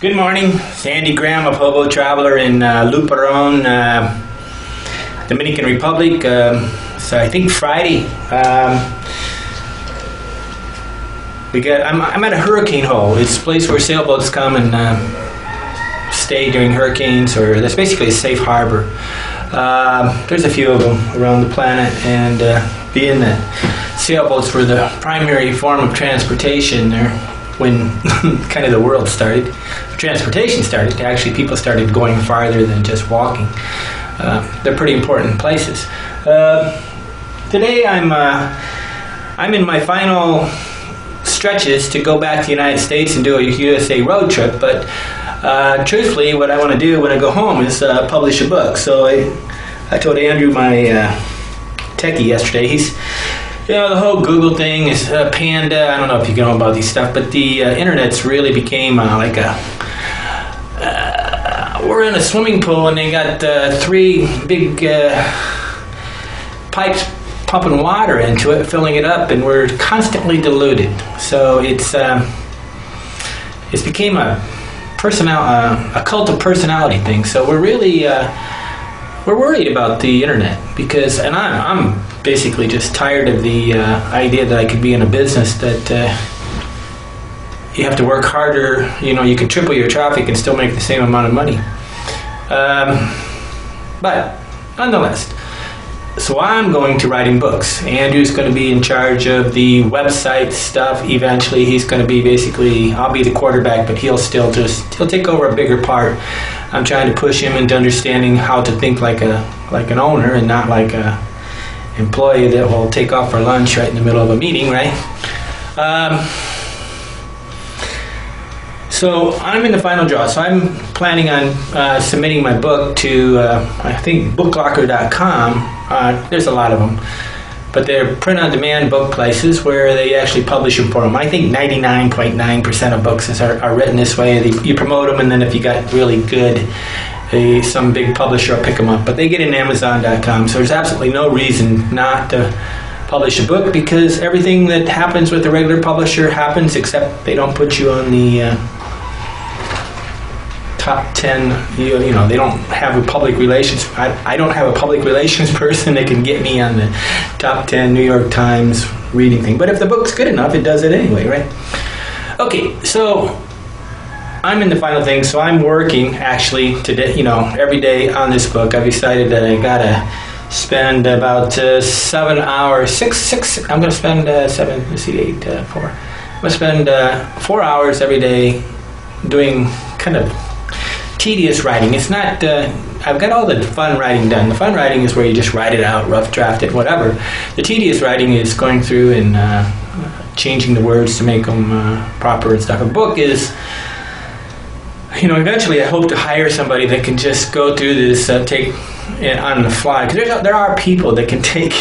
Good morning, Sandy Graham of Hobo Traveler in Luperon, Dominican Republic. So I think Friday. I'm at a hurricane hole. It's a place where sailboats come and stay during hurricanes, or that's basically a safe harbor. There's a few of them around the planet, and being that sailboats were the primary form of transportation there when kind of the world started, transportation started, actually people started going farther than just walking. They're pretty important places. Today I'm in my final stretches to go back to the United States and do a USA road trip, but truthfully what I want to do when I go home is publish a book. So I told Andrew, my techie, yesterday, the whole Google thing is Panda. I don't know if you know about these stuff, but the internet's really became like a we're in a swimming pool and they got three big pipes pumping water into it, filling it up, and we're constantly diluted. So it's became a cult of personality thing. So we're really we're worried about the internet because, and I'm basically just tired of the idea that I could be in a business that you have to work harder. You can triple your traffic and still make the same amount of money. But nonetheless, so I'm going to writing books. Andrew's going to be in charge of the website stuff. Eventually, he's going to be basically, I'll be the quarterback, but he'll take over a bigger part. I'm trying to push him into understanding how to think like an owner and not like a employee that will take off for lunch right in the middle of a meeting, right? So I'm in the final draw. So I'm planning on submitting my book to, I think, booklocker.com. There's a lot of them. But they're print-on-demand book places where they actually publish them for them. I think 99.9% of books are written this way. You promote them, and then if you got really good, some big publisher will pick them up. But they get in Amazon.com, so there's absolutely no reason not to publish a book, because everything that happens with a regular publisher happens, except they don't put you on the top 10. They don't have a public relations. I don't have a public relations person that can get me on the top 10 New York Times reading thing. But if the book's good enough, it does it anyway, right? Okay, so I'm in the final thing. So I'm working actually today, every day on this book. I've decided that I gotta spend about 7 hours, six. I'm gonna spend 7. Let's see, 8, 4. I'm gonna spend 4 hours every day doing kind of tedious writing. It's not, I've got all the fun writing done. The fun writing is where you just write it out, rough draft it, whatever. The tedious writing is going through and changing the words to make them proper and stuff. A book is, eventually I hope to hire somebody that can just go through this, take it on the fly. Because there are people that can take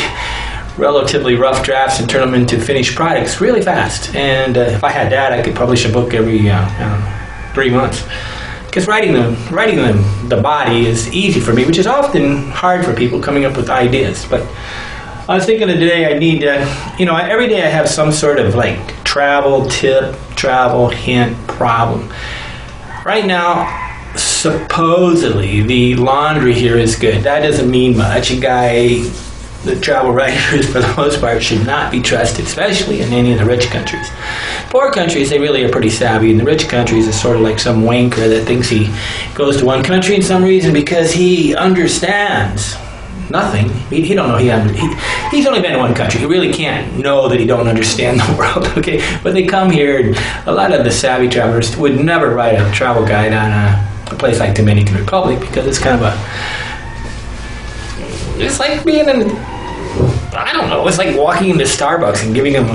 relatively rough drafts and turn them into finished products really fast. And if I had that, I could publish a book every, 3 months. Because writing the body is easy for me, which is often hard for people coming up with ideas. But I was thinking today I need every day I have some sort of like travel tip, travel hint problem. Right now, supposedly the laundry here is good. That doesn't mean much. The travel writers, for the most part, should not be trusted, especially in any of the rich countries. Poor countries, they really are pretty savvy. In the rich countries, it's sort of like some wanker that thinks he goes to one country in some reason because he understands nothing. He don't know. He's only been to one country. He really can't know that he don't understand the world. Okay, but they come here, and a lot of the savvy travelers would never write a travel guide on a place like Dominican Republic because it's kind of it's like being in, I don't know, it's like walking into Starbucks and giving them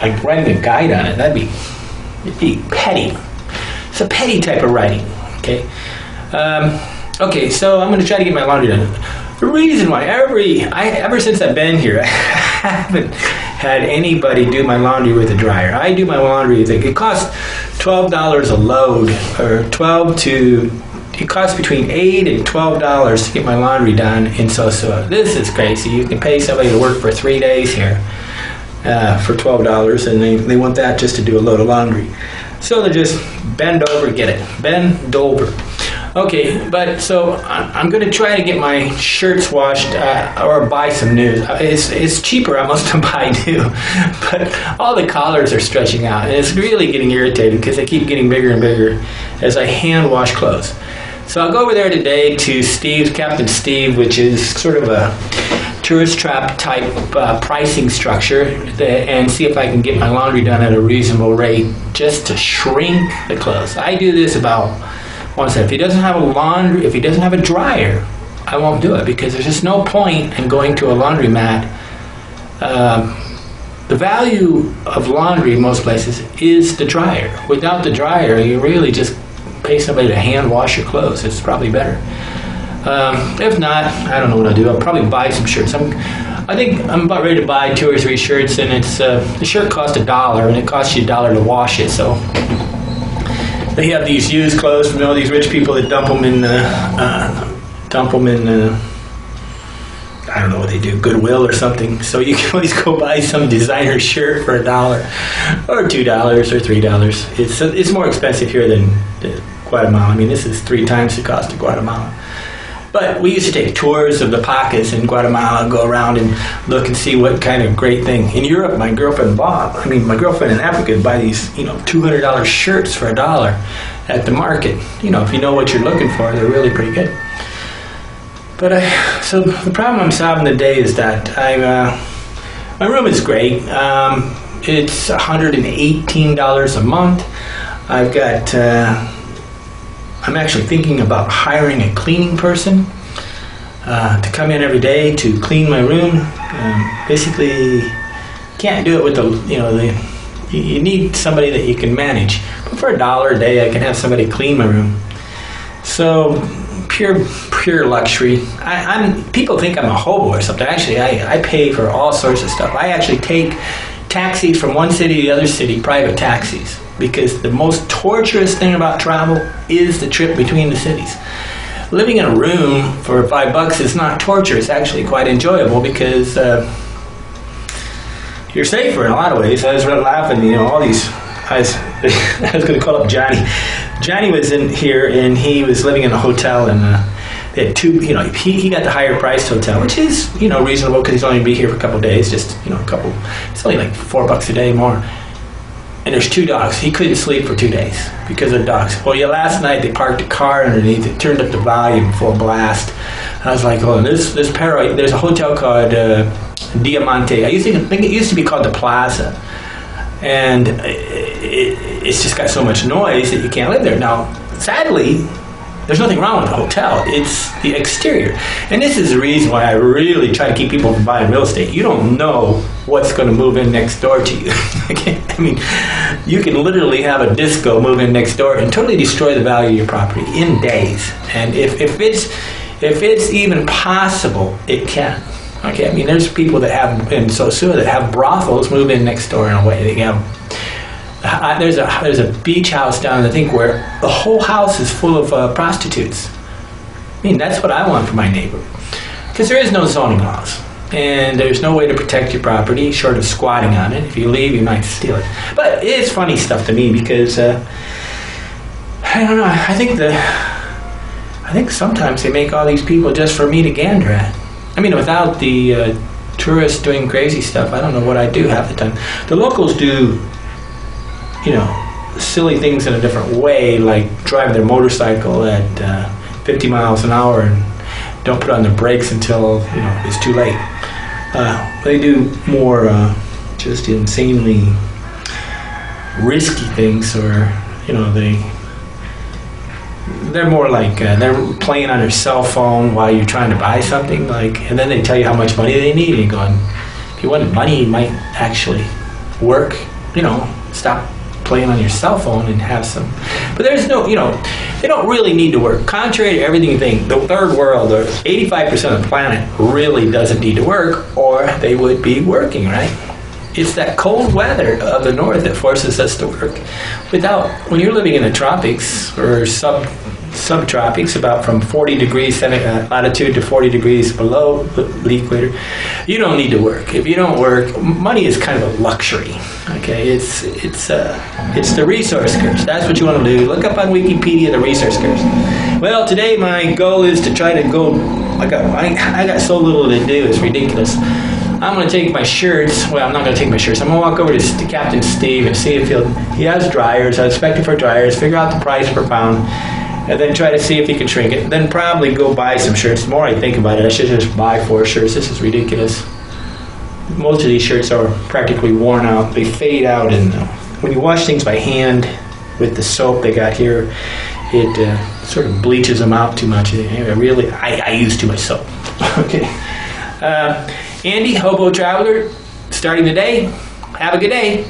like writing a guide on it. It'd be petty. It's a petty type of writing, okay? Okay, so I'm going to try to get my laundry done. The reason why, ever since I've been here, I haven't had anybody do my laundry with a dryer. I do my laundry, it costs $12 a load, or it costs between $8 and $12 to get my laundry done in Soso. This is crazy. You can pay somebody to work for 3 days here. for $12, and they want that just to do a load of laundry. So they just bend over, get it. Bend over. Okay, but so I'm going to try to get my shirts washed or buy some new. It's cheaper almost to buy new, but all the collars are stretching out, and it's really getting irritating because they keep getting bigger and bigger as I hand wash clothes. So I'll go over there today to Steve's, Captain Steve, which is sort of a tourist trap type pricing structure, and see if I can get my laundry done at a reasonable rate just to shrink the clothes. I do this about once. If he doesn't have a dryer, I won't do it, because there's just no point in going to a laundromat. The value of laundry in most places is the dryer. Without the dryer, you really just pay somebody to hand wash your clothes. It's probably better. If not, I don't know what I'll do. I'll probably buy some shirts. I think I'm about ready to buy 2 or 3 shirts, and it's the shirt costs $1, and it costs you $1 to wash it. So they have these used clothes from all these rich people that dump them in I don't know what they do, Goodwill or something. So you can always go buy some designer shirt for $1 or $2 or $3. It's more expensive here than Guatemala. I mean, this is 3 times the cost of Guatemala. But we used to take tours of the pockets in Guatemala and go around and look and see what kind of great thing. In Europe, my girlfriend in Africa would buy these, $200 shirts for $1 at the market. If you know what you're looking for, they're really pretty good. But so the problem I'm solving today is that my room is great. It's $118 a month. I'm actually thinking about hiring a cleaning person to come in every day to clean my room. Basically, can't do it with you need somebody that you can manage. But for $1 a day, I can have somebody clean my room. So pure luxury. People think I'm a hobo or something. Actually, I pay for all sorts of stuff. I actually take taxis from one city to the other city, private taxis, because the most torturous thing about travel is the trip between the cities. Living in a room for $5 is not torture. It's actually quite enjoyable, because you're safer in a lot of ways. I was laughing, all these. I was going to call up Johnny. Johnny was in here, and he was living in a hotel, and they had 2. He got the higher priced hotel, which is reasonable, because he's only going to be here for a couple of days. Just a couple. It's only like $4 a day more. And there's 2 dogs. He couldn't sleep for 2 days because of the dogs. Well, last night they parked a car underneath it, turned up the volume full blast. And I was like, oh, there's a hotel called Diamante. I think it used to be called the Plaza. And it's just got so much noise that you can't live there. Now, sadly, there's nothing wrong with the hotel. It's the exterior. And this is the reason why I really try to keep people from buying real estate. You don't know what's going to move in next door to you. You can literally have a disco move in next door and totally destroy the value of your property in days. And if it's even possible, it can. Okay, there's people that have in Sosua that have brothels move in next door in a way. They have. There's a beach house down, I think, where the whole house is full of prostitutes. That's what I want for my neighborhood, because there is no zoning laws, and there's no way to protect your property short of squatting on it. If you leave, you might steal it. But it's funny stuff to me, because I don't know. I think sometimes they make all these people just for me to gander at. Without the tourists doing crazy stuff, I don't know what I do half the time. The locals do, silly things in a different way, like drive their motorcycle at 50 miles an hour and don't put on their brakes until it's too late. They do more just insanely risky things, or they're more like they're playing on their cell phone while you're trying to buy something, and then they tell you how much money they need, and you're going, if you wanted money, you might actually work, stop playing on your cell phone and have some. But there's no, they don't really need to work. Contrary to everything you think, the third world, or 85% of the planet, really doesn't need to work, or they would be working, right? It's that cold weather of the north that forces us to work. When you're living in the tropics or subtropics, about from 40 degrees latitude to 40 degrees below the equator. You don't need to work. If you don't work, money is kind of a luxury. Okay, it's the resource curse. That's what you want to do. Look up on Wikipedia the resource curse. Well, today my goal is to try to go. I got so little to do. It's ridiculous. I'm going to take my shirts. Well, I'm not going to take my shirts. I'm going to walk over to Captain Steve and see if he has dryers. I expect him for dryers. Figure out the price per pound, and then try to see if he can shrink it. Then probably go buy some shirts. The more I think about it, I should just buy 4 shirts. This is ridiculous. Most of these shirts are practically worn out. They fade out, and when you wash things by hand with the soap they got here, it sort of bleaches them out too much. I use too much soap. Okay. Andy, Hobo Traveler, starting the day. Have a good day.